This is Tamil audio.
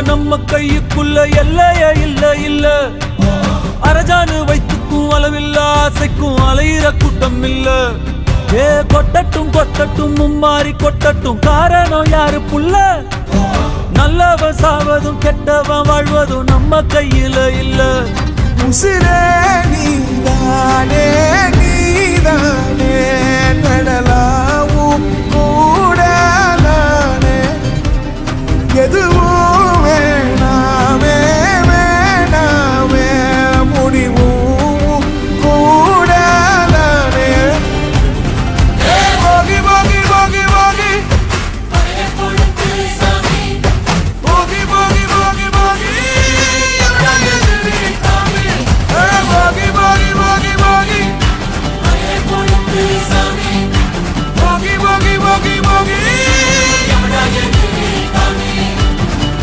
நம்ம கையுக்குள்ள எல்லைய இல்ல இல்ல. அரஜானு வைத்துக்கும் அளவில்ல, ஆசைக்கும் அலையிற கூட்டம் இல்ல. ஏ கொட்டட்டும் கொட்டட்டும் மும்மாறி கொட்டட்டும், காரணம் யாரு புள்ள? நல்லவன் சாவதும் கெட்டவன் வாழ்வதும் நம்ம கையில இல்ல. உசிரே நீதானே நீதானே, நடலாவும் கூட நானே, எதுவும்